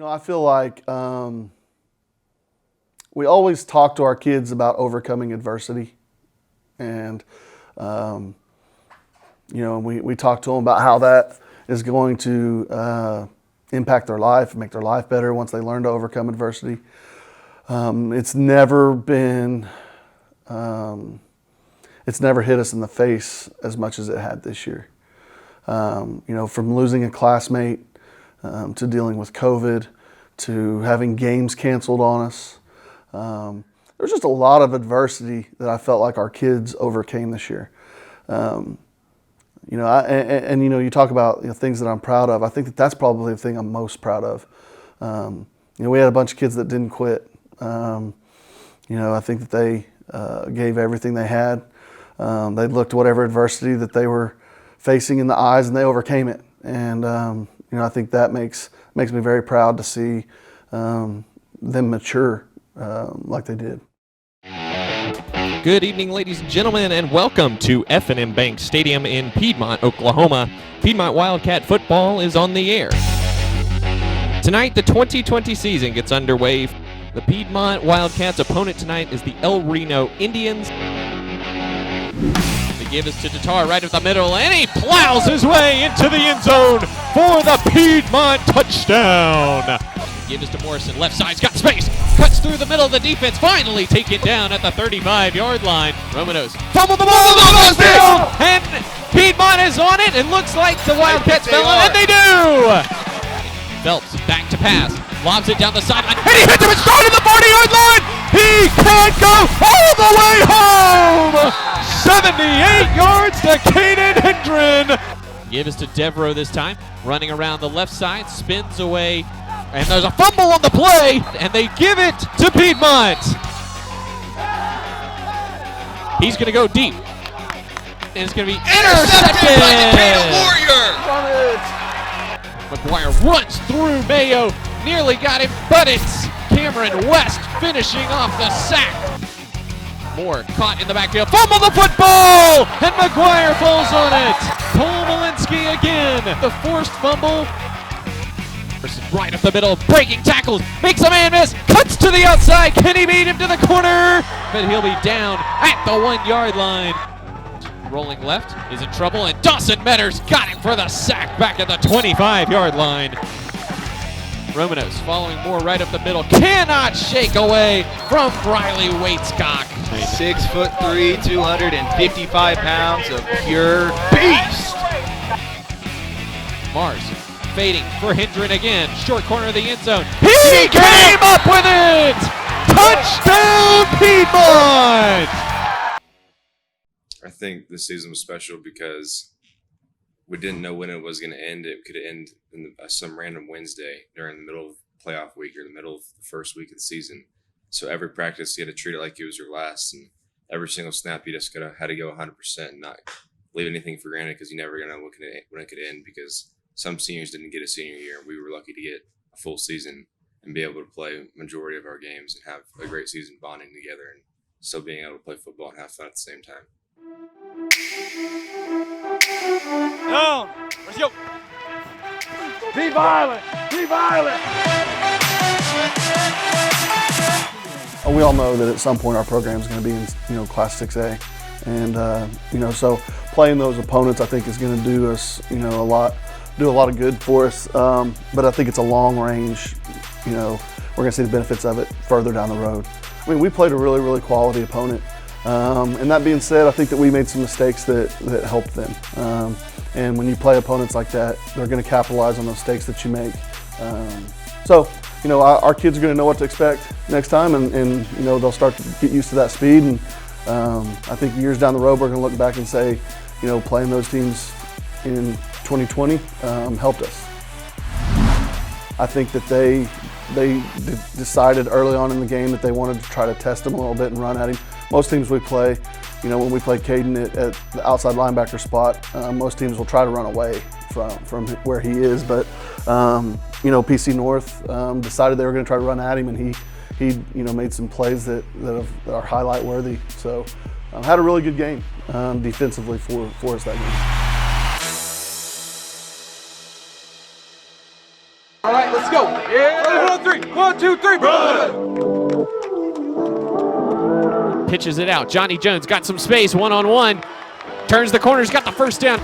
I feel like we always talk to our kids about overcoming adversity. And, we talk to them about how that is going to impact their life, make their life better once they learn to overcome adversity. It's never hit us in the face as much as it had this year. From losing a classmate to dealing with COVID to having games canceled on us. There's just a lot of adversity that I felt like our kids overcame this year. You talk about things that I'm proud of. I think that's probably the thing I'm most proud of. We had a bunch of kids that didn't quit. I think that they gave everything they had. They looked whatever adversity that they were facing in the eyes, and they overcame it. And I think that makes me very proud to see them mature like they did. Good evening, ladies and gentlemen, and welcome to F&M Bank Stadium in Piedmont, Oklahoma. Piedmont Wildcat football is on the air. Tonight, the 2020 season gets underway. The Piedmont Wildcats' opponent tonight is the El Reno Indians. The give is to Tatar right up the middle, and he plows his way into the end zone for the Piedmont touchdown. Give is to Morrison, left side's got space, cuts through the middle of the defense, finally taken down at the 35-yard line. Romanos fumble the ball, down, and Piedmont is on it. It looks like the Wildcats fell on, and they do! Phelps back to pass, lobs it down the sideline, and he hits him straight to the 40-yard line! He can't go all the way home! 78 yards to Caden Hendren! Give is to Devereaux this time, running around the left side, spins away, and there's a fumble on the play, and they give it to Piedmont. He's going to go deep, and it's going to be intercepted by the Caden Warrior. McGuire runs through Mayo, nearly got him, but it's Cameron West finishing off the sack. Moore caught in the backfield, fumble the football, and McGuire falls on it. Cole Malinsky again, the forced fumble. Right up the middle, breaking tackles, makes a man miss, cuts to the outside, can he beat him to the corner? But he'll be down at the 1-yard line. Rolling left, is in trouble, and Dawson Metters got him for the sack back at the 25-yard line. Romanos following Moore right up the middle, cannot shake away from Riley Waitscock. 6'3", 255 pounds of pure beast. Mars fading for Hendren again, short corner of the end zone. He came up with it! Touchdown Piedmont! I think this season was special because we didn't know when it was going to end. It could end in some random Wednesday during the middle of playoff week or the middle of the first week of the season. So every practice you had to treat it like it was your last, and every single snap you just had to go 100% and not leave anything for granted because you never know when it could end, because some seniors didn't get a senior year, and we were lucky to get a full season and be able to play majority of our games and have a great season bonding together and still being able to play football and have fun at the same time. Down. Let's go. Be violent. Be violent. We all know that at some point our program is going to be in, Class 6A, and so playing those opponents I think is going to do us, do a lot of good for us. But I think it's a long range. We're going to see the benefits of it further down the road. I mean, we played a really, really quality opponent. And that being said, I think that we made some mistakes that helped them. And when you play opponents like that, they're going to capitalize on those mistakes that you make. Our kids are going to know what to expect next time, and they'll start to get used to that speed. And I think years down the road, we're going to look back and say, playing those teams in 2020 helped us. I think that they decided early on in the game that they wanted to try to test him a little bit and run at him. Most teams we play, when we play Caden at the outside linebacker spot, most teams will try to run away from where he is. But PC North decided they were going to try to run at him, and he made some plays that are highlight worthy. So had a really good game defensively for us that game. All right, let's go. Yeah. 1, 3. 1, 2, 3. Run. Pitches it out. Johnny Jones got some space, one-on-one. Turns the corners, got the first down.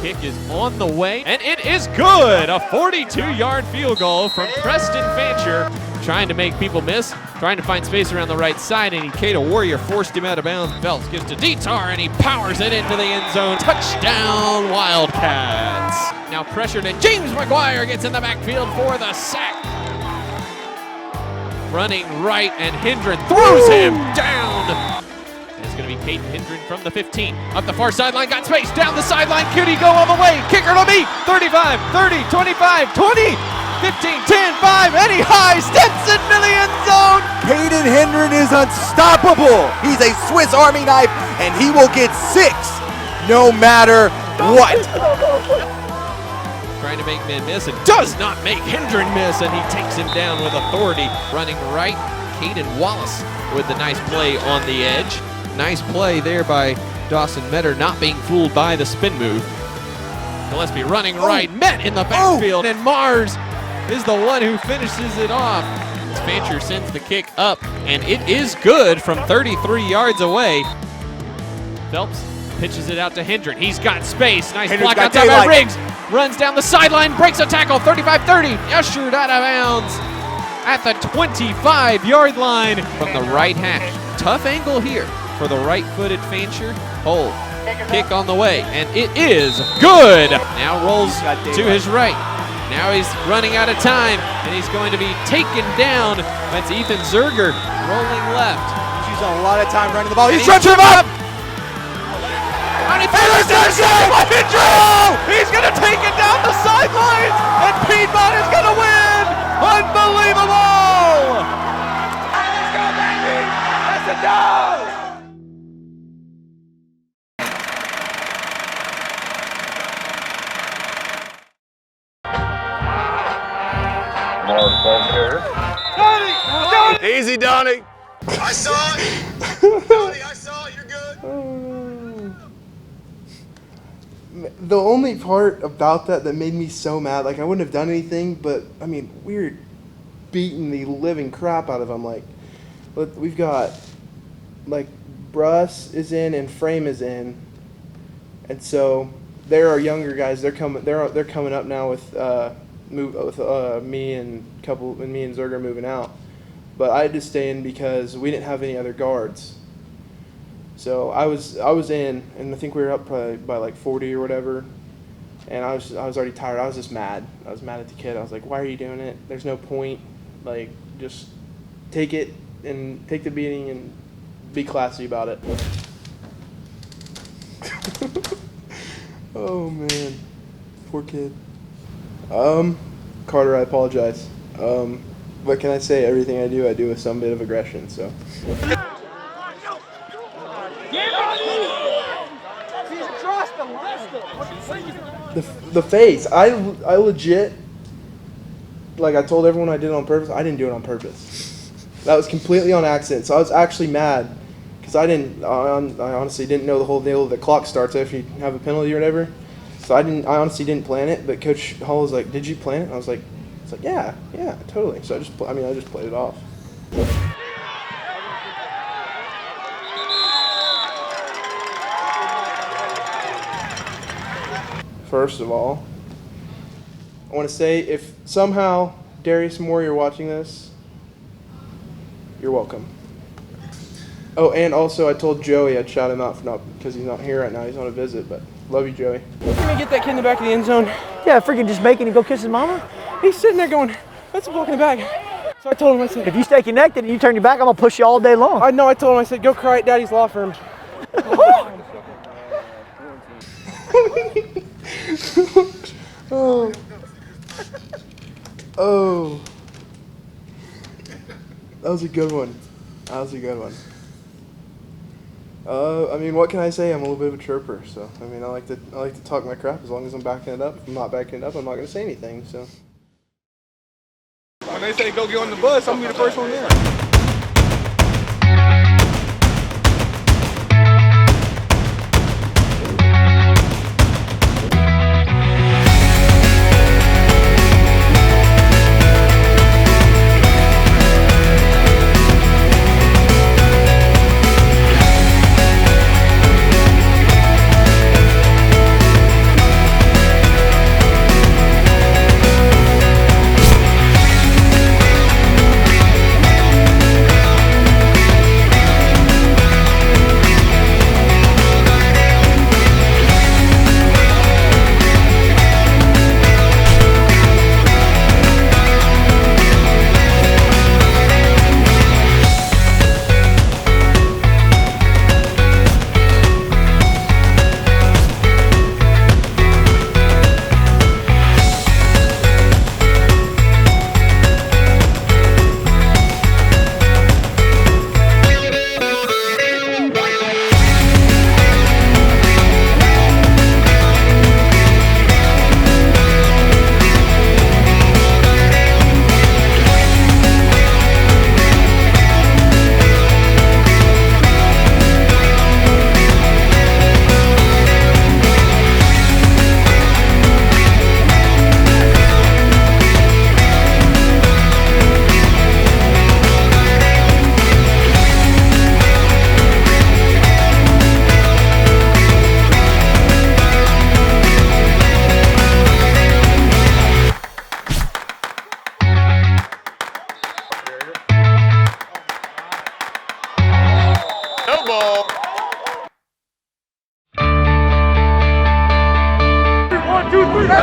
Kick is on the way, and it is good. A 42-yard field goal from Preston Fancher. Trying to make people miss, trying to find space around the right side, and Ikeda Warrior forced him out of bounds. Phelps gives to Dietar, and he powers it into the end zone. Touchdown, Wildcats. Now pressured, and James McGuire gets in the backfield for the sack. Running right, and Hendren throws him down. It's going to be Caden Hendren from the 15. Up the far sideline, got space, down the sideline. Could he go all the way? Kicker to me. 35, 30, 25, 20. 15, 10, 5, and he high steps into the end zone. Caden Hendren is unstoppable. He's a Swiss Army knife, and he will get 6 no matter what. Trying to make men miss and does not make Hendren miss, and he takes him down with authority. Running right, Caden Wallace with the nice play on the edge. Nice play there by Dawson Metter, not being fooled by the spin move. Gillespie running right, met in the backfield, and Mars is the one who finishes it off. Fancher sends the kick up, and it is good from 33 yards away. Phelps pitches it out to Hendren. He's got space. Nice block outside by Riggs. Runs down the sideline, breaks a tackle, 35-30. Ushered out of bounds at the 25-yard line from the right hash. Tough angle here for the right-footed Fancher. Hold. Kick on the way, and it is good. Now rolls to his right. Now he's running out of time, and he's going to be taken down. That's Ethan Zerger rolling left. He's using a lot of time running the ball. He's stretching him up. And he finishes it! He's going to take it down the sidelines, and Piedmont is going to win! Unbelievable! Let's go, baby. That's a dog. Easy, Donnie. I saw it. Donnie, I saw it. You're good. The only part about that made me so mad, like I wouldn't have done anything, but I mean, we were beating the living crap out of them. Like, we've got, like, Bruss is in and Frame is in, and so there are younger guys. They're coming up now with me and Zerger moving out. But I had to stay in because we didn't have any other guards. So I was in, and I think we were up probably by like 40 or whatever. And I was already tired. I was just mad. I was mad at the kid. I was like, "Why are you doing it? There's no point. Like, just take it and take the beating and be classy about it." Oh man, poor kid. Carter, I apologize. What can I say? Everything I do with some bit of aggression. So. The face. I legit. Like I told everyone I did it on purpose. I didn't do it on purpose. That was completely on accident. So I was actually mad because I honestly didn't know the whole deal. The clock starts after you have a penalty or whatever. So I honestly didn't plan it. But Coach Hall was like, "Did you plan it?" And I was like. It's like, yeah, totally. So I just played it off. First of all, I want to say if somehow Darius Moore, you're watching this, you're welcome. Oh, and also I told Joey I'd shout him out because he's not here right now. He's on a visit, but love you, Joey. Can we get that kid in the back of the end zone? Yeah, freaking just making him go kiss his mama. He's sitting there going, "Let's walk in the back." So I told him, I said, if you stay connected and you turn your back, I'm gonna push you all day long. I know. I told him, I said, "Go cry at Daddy's law firm." Oh, that was a good one. I mean, what can I say? I'm a little bit of a chirper, so I mean, I like to talk my crap as long as I'm backing it up. If I'm not backing it up, I'm not gonna say anything. So. When they say go get on the bus, I'm gonna be the first one there.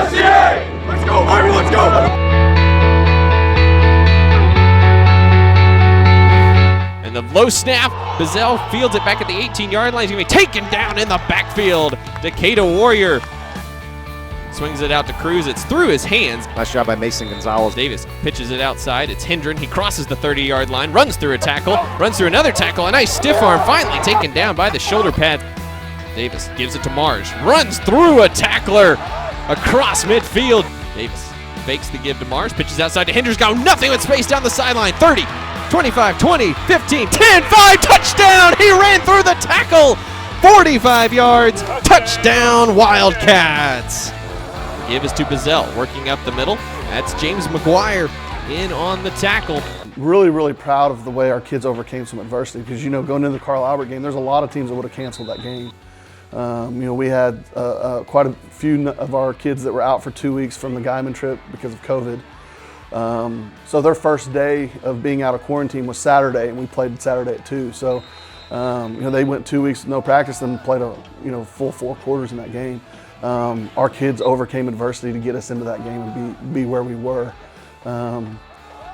USDA! Let's go, Army, let's go! And the low snap, Bazell fields it back at the 18-yard line. He's going to be taken down in the backfield. Decatur Warrior swings it out to Cruz. It's through his hands. Nice job by Mason Gonzalez. Davis pitches it outside. It's Hendren. He crosses the 30-yard line, runs through a tackle, runs through another tackle. A nice stiff arm, finally taken down by the shoulder pad. Davis gives it to Mars, runs through a tackler across midfield. Davis fakes the give to Mars, pitches outside to Hendren's, got nothing with space down the sideline. 30, 25, 20, 15, 10, 5, touchdown! He ran through the tackle. 45 yards, touchdown Wildcats. Give is to Bazell, working up the middle. That's James McGuire in on the tackle. Really, really proud of the way our kids overcame some adversity because, you know, going into the Carl Albert game, there's a lot of teams that would have canceled that game. You know, we had quite a few of our kids that were out for 2 weeks from the Guyman trip because of COVID. So their first day of being out of quarantine was Saturday, and we played Saturday at 2. So, you know, they went 2 weeks with no practice and played a, you know, full 4 quarters in that game. Our kids overcame adversity to get us into that game and be where we were.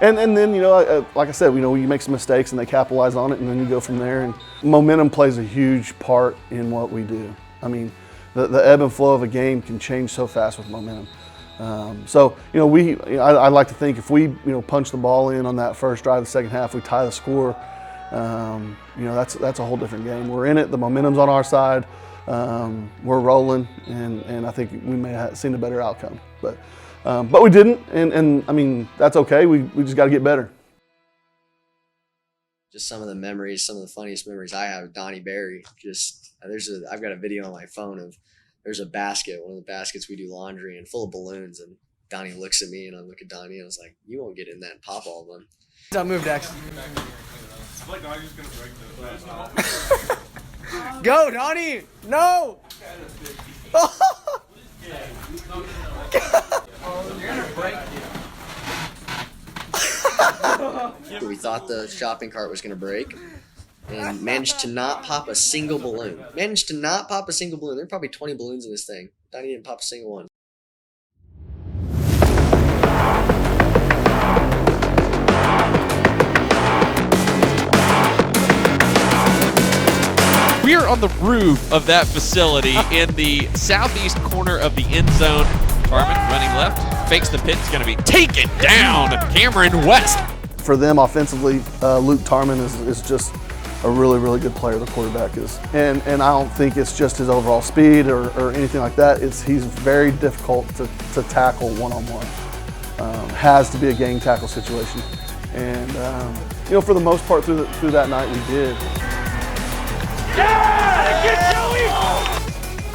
And then, you know, like I said, you know, you make some mistakes and they capitalize on it, and then you go from there. And momentum plays a huge part in what we do. I mean, the ebb and flow of a game can change so fast with momentum. So, you know, I like to think if we, you know, punch the ball in on that first drive of the second half, we tie the score, you know, that's a whole different game. We're in it, the momentum's on our side, we're rolling, and I think we may have seen a better outcome. But we didn't, and I mean, that's okay. We just got to get better. Just some of the memories, some of the funniest memories I have of Donnie Berry. I've got a video on my phone of, there's a basket, one of the baskets we do laundry in, full of balloons, and Donnie looks at me and I look at Donnie and I was like, you won't get in that and pop all of them. Don't move, Dex. Go, Donnie! No! We thought the shopping cart was going to break and managed to not pop a single balloon. There are probably 20 balloons in this thing. Donnie didn't pop a single one. We are on the roof of that facility in the southeast corner of the end zone. Tarman running left, fakes the pitch, going to be taken down. Cameron West. For them offensively, Luke Tarman is just a really, really good player, the quarterback is. And I don't think it's just his overall speed or anything like that. He's very difficult to tackle one-on-one. Has to be a gang tackle situation. And, you know, for the most part through that night, we did.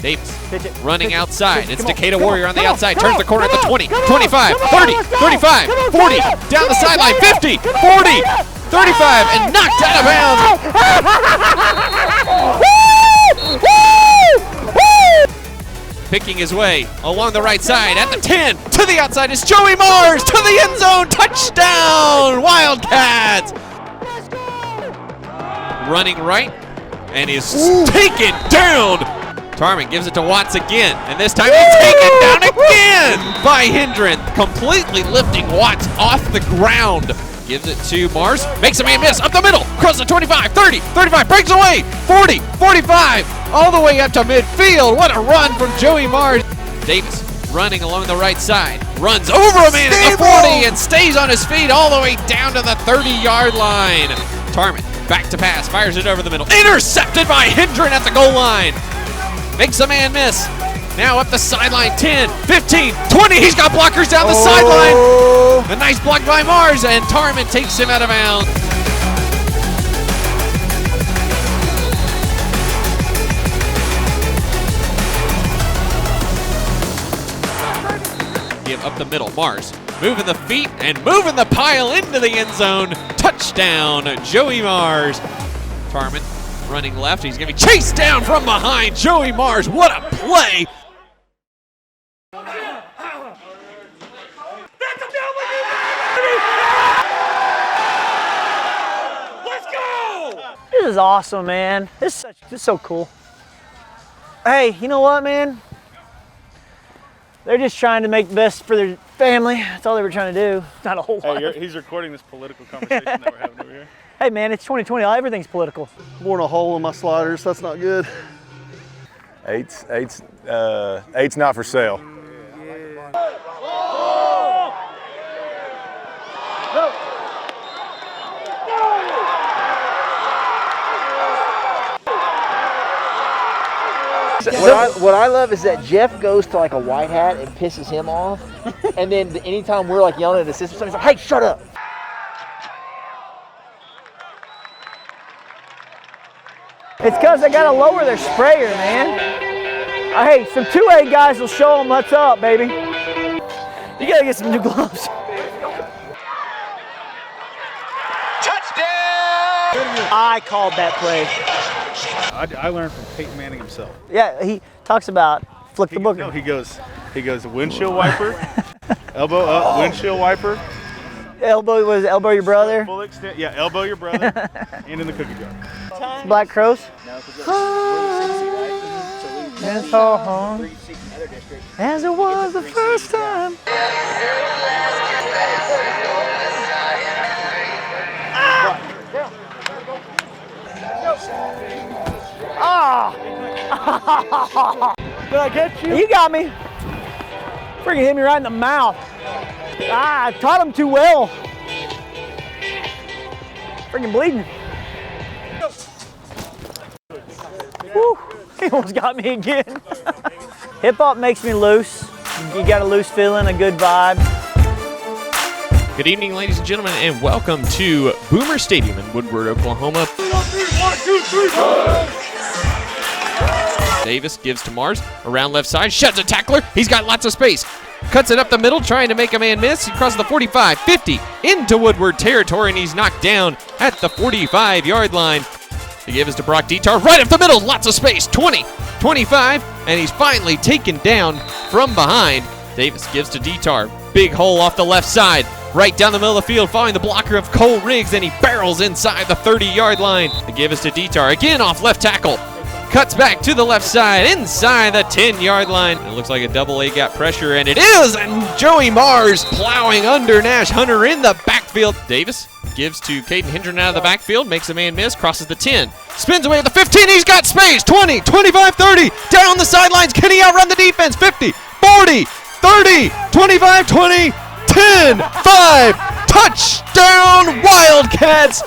Davis running outside. It's Decatur Warrior on the outside. Turns the corner at the 20, 25, 30, 35, 40. Down the sideline, 50, 40, 35, and knocked out of bounds. Picking his way along the right side at the 10. To the outside is Joey Mars. To the end zone. Touchdown, Wildcats. Running right. And is taken down. Tarman gives it to Watts again, and this time he's taken down again by Hendren, completely lifting Watts off the ground. Gives it to Mars, makes a man miss up the middle, across the 25, 30, 35, breaks away, 40, 45, all the way up to midfield. What a run from Joey Mars. Davis running along the right side, runs over a man at the 40 and stays on his feet all the way down to the 30-yard line. Tarman back to pass, fires it over the middle. Intercepted by Hendren at the goal line. Makes a man miss. Now up the sideline, 10, 15, 20. He's got blockers down the sideline. A nice block by Mars, and Tarman takes him out of bounds. Give up the middle, Mars moving the feet and moving the pile into the end zone. Touchdown, Joey Mars. Tarman running left. He's going to be chased down from behind. Joey Mars, what a play. Let's go! This is awesome, man. This is so cool. Hey, you know what, man? They're just trying to make the best for their family. That's all they were trying to do. Not a whole lot. He's recording this political conversation that we're having over here. Hey man, it's 2020. Everything's political. Worn a hole in my sliders. That's not good. Eight's not for sale. What I love is that Jeff goes to like a white hat and pisses him off, and then anytime we're like yelling at his sister, somebody's like, "Hey, shut up!" It's because they gotta lower their sprayer, man. Hey, some 2A guys will show them what's up, baby. You gotta get some new gloves. Touchdown! I called that play. I learned from Peyton Manning himself. Yeah, he talks about flick the book. No, he goes windshield wiper, elbow up, windshield wiper. Elbow your brother. Full extent, yeah, elbow your brother, and in the cookie jar. Black Crows. As it was the first time. Ah! Did I get you? You got me. Freaking hit me right in the mouth. Ah, I taught him too well. Freaking bleeding. Whew, he almost got me again. Hip hop makes me loose. You got a loose feeling, a good vibe. Good evening, ladies and gentlemen, and welcome to Boomer Stadium in Woodward, Oklahoma. Davis gives to Mars, around left side, sheds a tackler. He's got lots of space. Cuts it up the middle, trying to make a man miss. He crosses the 45, 50, into Woodward territory, and he's knocked down at the 45-yard line. The give is to Brock Dietar, right up the middle, lots of space, 20, 25, and he's finally taken down from behind. Davis gives to Dietar, big hole off the left side, right down the middle of the field, following the blocker of Cole Riggs, and he barrels inside the 30-yard line. The give is to Dietar, again off left tackle. Cuts back to the left side, inside the 10-yard line. It looks like a double-A got pressure, and it is, and Joey Mars plowing under Nash Hunter in the backfield. Davis gives to Caden Hendren out of the backfield, makes a man miss, crosses the 10, spins away at the 15, he's got space, 20, 25, 30, down the sidelines, can he outrun the defense? 50, 40, 30, 25, 20, 10, 5, touchdown Wildcats,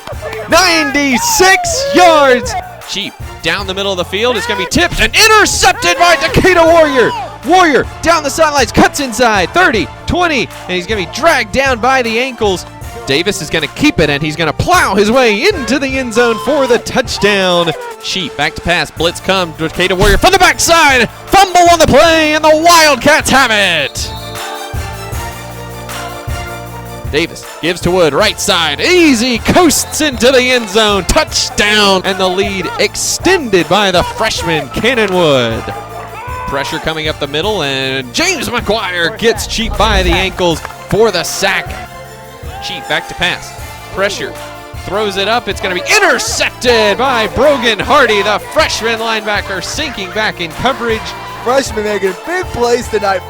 96 yards. Cheap down the middle of the field. It's going to be tipped and intercepted by Decatur Warrior. Warrior down the sidelines, cuts inside, 30, 20, and he's going to be dragged down by the ankles. Davis is going to keep it, and he's going to plow his way into the end zone for the touchdown. Sheep back to pass. Blitz comes. Decatur Warrior from the backside. Fumble on the play, and the Wildcats have it. Davis gives to Wood, right side, easy, coasts into the end zone, touchdown, and the lead extended by the freshman, Cannon Wood. Pressure coming up the middle, and James McGuire gets Cheap by the ankles for the sack. Cheap back to pass, pressure, throws it up, it's going to be intercepted by Brogan Hardy, the freshman linebacker, sinking back in coverage. Freshman making big plays tonight.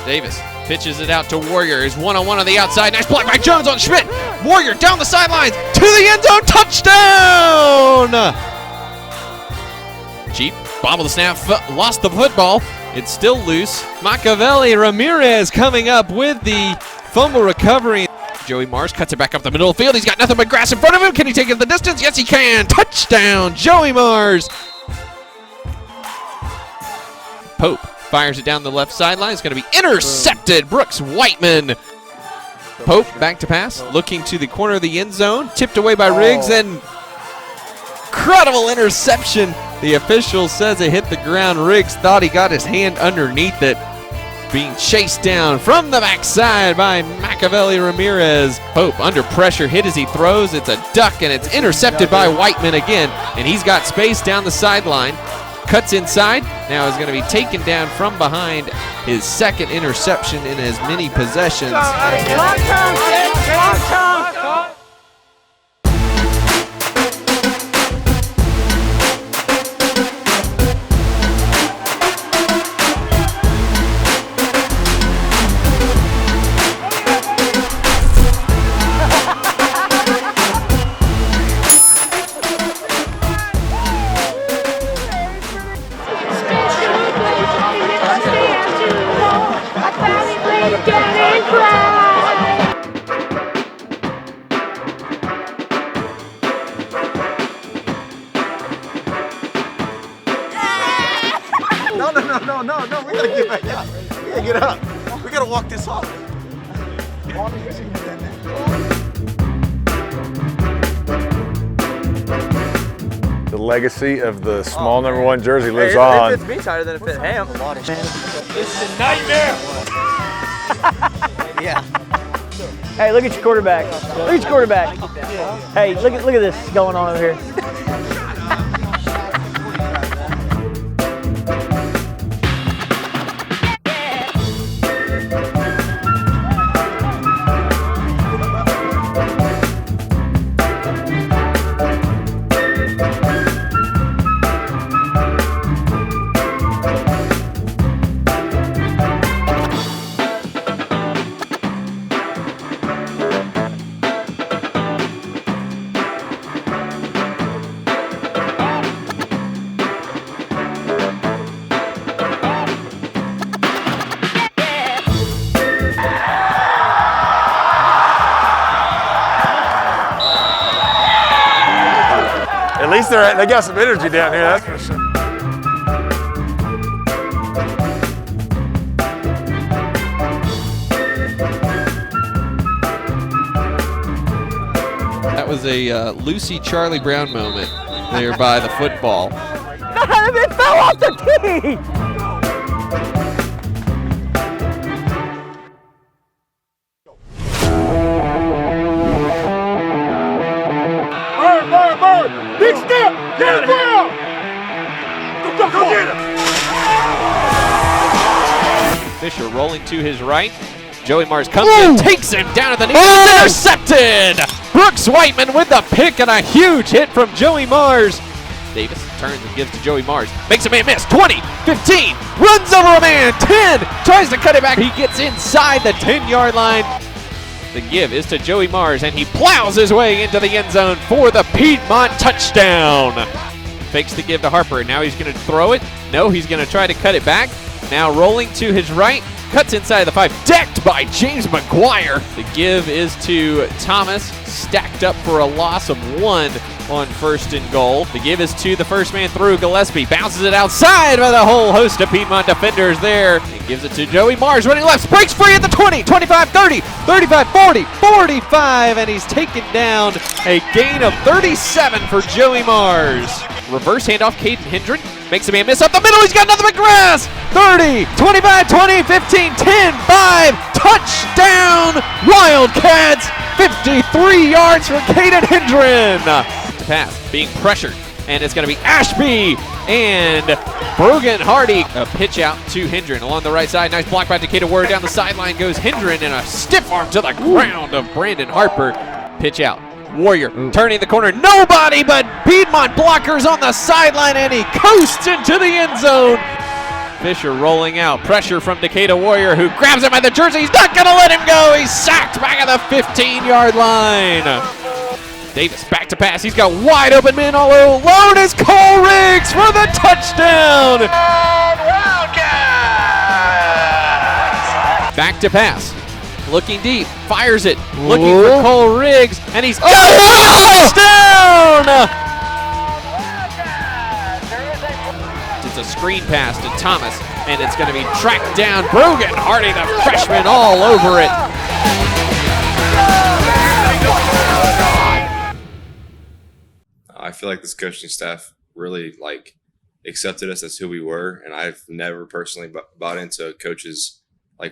Davis pitches it out to Warrior. He's one-on-one on the outside. Nice block by Jones on Schmidt. Warrior down the sidelines to the end zone. Touchdown! Cheap bobbled the snap, lost the football. It's still loose. Machiavelli Ramirez coming up with the fumble recovery. Joey Mars cuts it back up the middle of the field. He's got nothing but grass in front of him. Can he take it the distance? Yes, he can. Touchdown, Joey Mars. Pope fires it down the left sideline. It's going to be intercepted. Brooks Whiteman. Pope back to pass, looking to the corner of the end zone. Tipped away by Riggs, and incredible interception. The official says it hit the ground. Riggs thought he got his hand underneath it. Being chased down from the backside by Machiavelli Ramirez. Pope under pressure, hit as he throws. It's a duck, and it's intercepted by Whiteman again. And he's got space down the sideline. Cuts inside, now is going to be taken down from behind. His second interception in as many possessions. Yeah, get up. We gotta walk this off. The legacy of the small number 1 jersey lives on. It fits me tighter than it fit him. It's a nightmare. Yeah. Hey, look at your quarterback. Look at your quarterback. Hey, look at this going on over here. At least they got some energy down here, that's for sure. That was a Lucy Charlie Brown moment there by the football. It fell off the tee! Bird! Big step! Get it down! Go get him! Fisher rolling to his right. Joey Mars comes in, takes him down at the knee. It's intercepted! Brooks Whiteman with the pick and a huge hit from Joey Mars. Davis turns and gives to Joey Mars. Makes a man miss. 20, 15, runs over a man. 10, tries to cut it back. He gets inside the 10-yard line. The give is to Joey Mars, and he plows his way into the end zone for the Piedmont touchdown. Fakes the give to Harper. Now he's going to throw it. No, he's going to try to cut it back. Now rolling to his right. Cuts inside the 5. Decked by James McGuire. The give is to Thomas. Stacked up for a loss of 1 on 1st and goal. The give is to the first man through, Gillespie. Bounces it outside by the whole host of Piedmont defenders there. And gives it to Joey Mars running left. Breaks free at the 20, 25, 30, 35, 40, 45. And he's taken down. A gain of 37 for Joey Mars. Reverse handoff, Caden Hendren. Makes a man miss up the middle. He's got nothing but grass. 30, 25, 20, 15, 10, 5. Touchdown, Wildcats. 53 yards for Caden Hendren. Pass being pressured, and it's going to be Ashby and Brogan Hardy. A pitch out to Hendren along the right side. Nice block by Decatur Ward. Down the sideline goes Hendren, and a stiff arm to the ground of Brandon Harper. Pitch out. Warrior turning the corner. Nobody but Piedmont blockers on the sideline, and he coasts into the end zone. Fisher rolling out. Pressure from Decatur Warrior, who grabs him by the jersey. He's not going to let him go. He's sacked back at the 15-yard line. Davis back to pass. He's got wide open men all alone. Is Cole Riggs for the touchdown. Back to pass. Looking deep. Fires it. Looking for Cole Riggs. And he's touchdown! It's a screen pass to Thomas. And it's going to be tracked down. Brogan Hardy, the freshman, all over it. I feel like this coaching staff really accepted us as who we were, and I've never personally bought into a coach's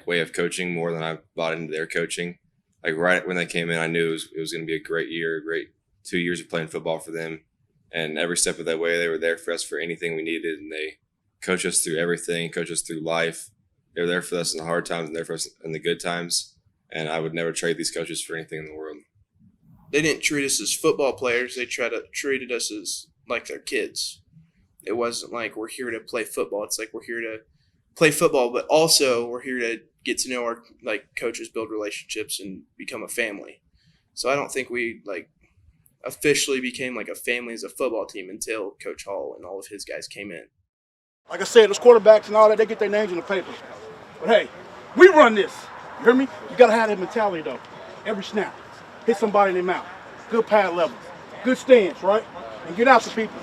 way of coaching more than I've bought into their coaching. Right when they came in, I knew it was going to be a great year, a great 2 years of playing football for them, and every step of that way, they were there for us for anything we needed, and they coached us through everything, coached us through life. They were there for us in the hard times and there for us in the good times, and I would never trade these coaches for anything in the world. They didn't treat us as football players. They treated us as like their kids. It wasn't like we're here to play football. It's like we're here to play football, but also we're here to get to know our coaches, build relationships, and become a family. So I don't think we officially became a family as a football team until Coach Hall and all of his guys came in. Like I said, those quarterbacks and all that, they get their names in the paper. But hey, we run this. You hear me? You gotta have that mentality though. Every snap. Hit somebody in the mouth. Good pad level. Good stance, right? And get out to people.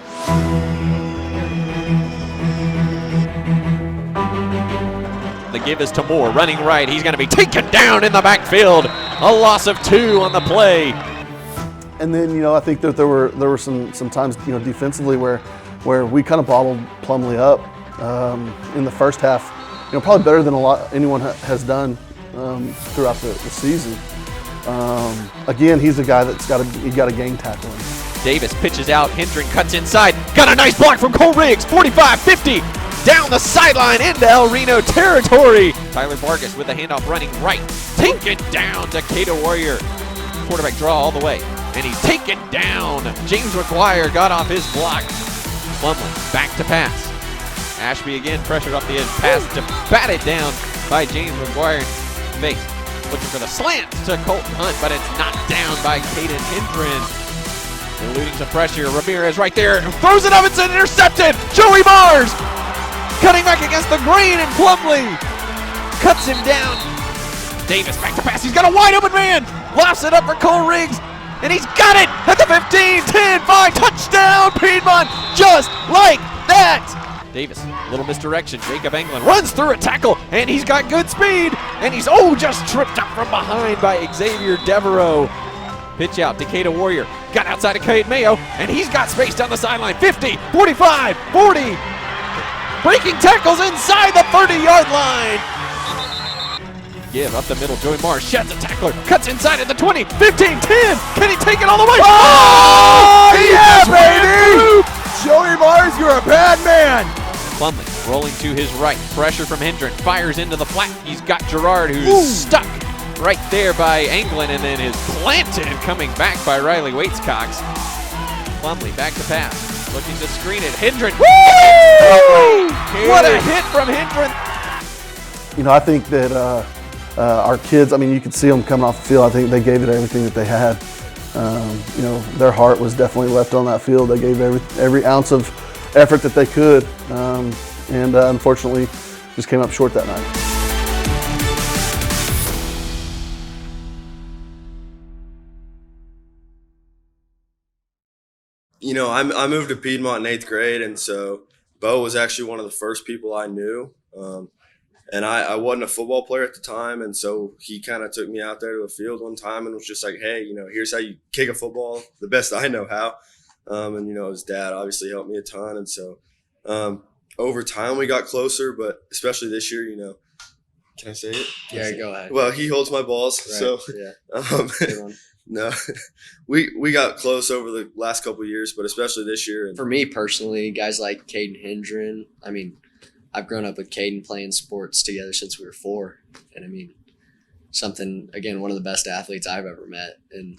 The give is to Moore, running right. He's going to be taken down in the backfield. A loss of 2 on the play. And then, you know, I think that there were some times, you know, defensively where we kind of bottled Plumlee up in the first half. You know, probably better than anyone has done throughout the season. Again, he's a guy that's got a game tackle him. Davis pitches out. Hendren cuts inside. Got a nice block from Cole Riggs. 45-50. Down the sideline into El Reno territory. Tyler Vargas with a handoff running right. Taken down. Decatur Warrior. Quarterback draw all the way. And he's taken down. James McGuire got off his block. Plumlee back to pass. Ashby again pressured off the edge. Pass to batted down by James McGuire. Face looking for the slant to Colton Hunt, but it's knocked down by Caden Hendren. Eluding some pressure. Ramirez right there. Throws it up. It's intercepted. Joey Mars cutting back against the grain, and Plumlee cuts him down. Davis back to pass. He's got a wide open man. Lofts it up for Cole Riggs, and he's got it at the 15, 10, 5. Touchdown, Piedmont, just like that. Davis, little misdirection. Jacob Englund runs through a tackle, and he's got good speed, and he's just tripped up from behind by Xavier Devereaux. Pitch out, Decatur Warrior got outside of Cade Mayo, and he's got space down the sideline. 50, 45, 40. Breaking tackles inside the 30-yard line. Give up the middle, Joey Mars sheds a tackler, cuts inside at the 20, 15, 10. Can he take it all the way? Oh, yeah, baby! Joey Mars, you're a bad man. Plumlee rolling to his right, pressure from Hendren, fires into the flat. He's got Gerard, who's stuck right there by Englund, and then is planted coming back by Riley Waitscox. Plumlee back to pass, looking to screen it. Hendren, what a hit from Hendren. You know, I think that our kids, I mean, you could see them coming off the field. I think they gave it everything that they had. You know, their heart was definitely left on that field. They gave every ounce of effort that they could, and unfortunately just came up short that night. You know, I moved to Piedmont in 8th grade, and so Bo was actually one of the first people I knew. And I wasn't a football player at the time, and so he kind of took me out there to the field one time and was just like, hey, you know, here's how you kick a football the best I know how. And, you know, his dad obviously helped me a ton. And so over time we got closer, but especially this year, you know, can I say it? Yeah, go ahead. Well, he holds my balls. Right. So yeah. no, we got close over the last couple of years, but especially this year. And for me personally, guys like Caden Hendren, I mean, I've grown up with Caden playing sports together since we were 4. And I mean, one of the best athletes I've ever met. And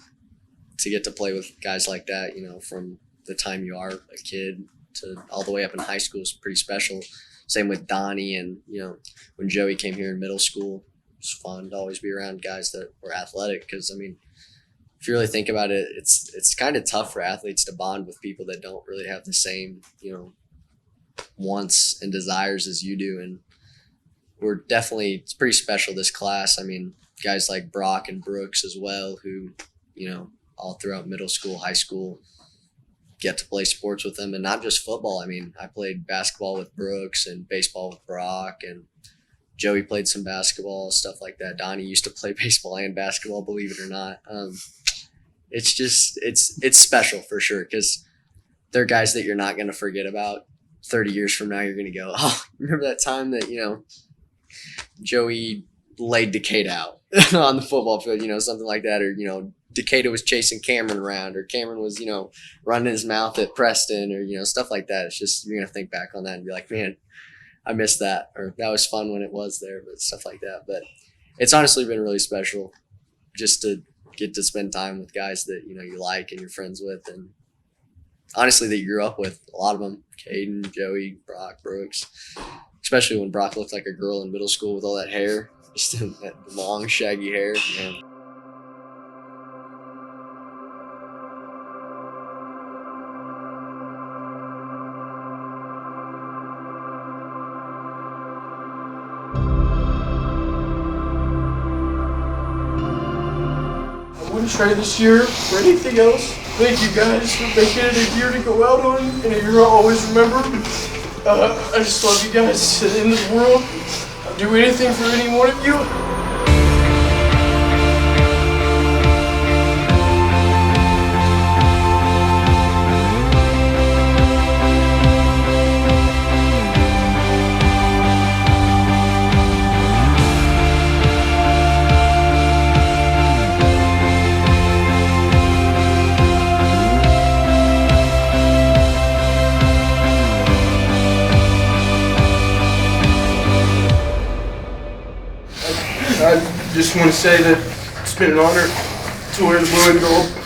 to get to play with guys like that, you know, from the time you are a kid to all the way up in high school is pretty special. Same with Donnie, and, you know, when Joey came here in middle school, it was fun to always be around guys that were athletic. Because, I mean, if you really think about it, it's kind of tough for athletes to bond with people that don't really have the same, you know, wants and desires as you do. And it's pretty special, this class. I mean, guys like Brock and Brooks as well, who, you know, all throughout middle school, high school, get to play sports with them, and not just football. I mean, I played basketball with Brooks and baseball with Brock, and Joey played some basketball, stuff like that. Donnie used to play baseball and basketball, believe it or not. It's special for sure, because they're guys that you're not going to forget about. 30 years from now, you're going to go, oh, remember that time that, you know, Joey laid Decatur out on the football field, you know, something like that. Or, you know, Decatur was chasing Cameron around, or Cameron was, you know, running his mouth at Preston, or, you know, stuff like that. It's just, you're going to think back on that and be like, man, I missed that, or that was fun when it was there, but stuff like that. But it's honestly been really special just to get to spend time with guys that, you know, you like and you're friends with, and honestly that you grew up with. A lot of them, Caden, Joey, Brock, Brooks, especially when Brock looked like a girl in middle school with all that hair, just that long, shaggy hair. Man. I wouldn't trade this year for anything else. Thank you guys for making it a year to go out on, and a year I'll always remember. I just love you guys in this world. do anything for any one of you? I just want to say that it's been an honor to wear the blue and gold.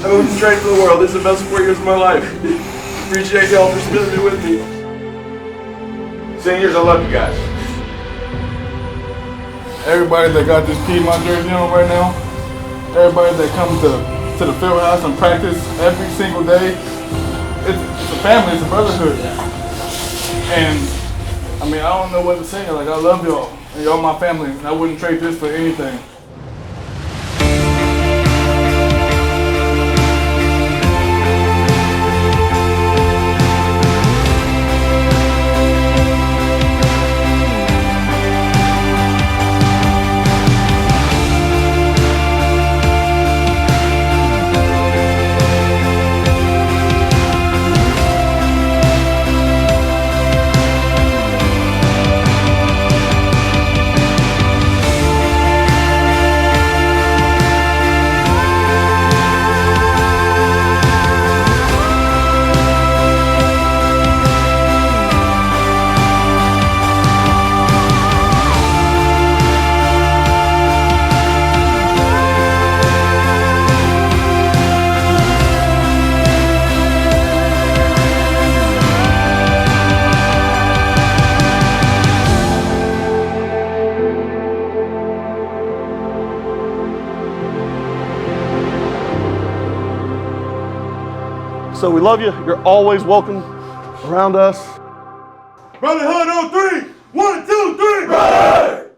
I wouldn't trade for the world. This is the best 4 years of my life. Appreciate y'all for spending it with me. Seniors, I love you guys. Everybody that got this Piedmont jersey on right now, everybody that comes to the field house and practice every single day, it's a family, it's a brotherhood. And I mean, I don't know what to say. Like, I love y'all, and y'all my family, and I wouldn't trade this for anything. So we love you. You're always welcome around us. Brotherhood on 3. 1, 2, 3. Brother!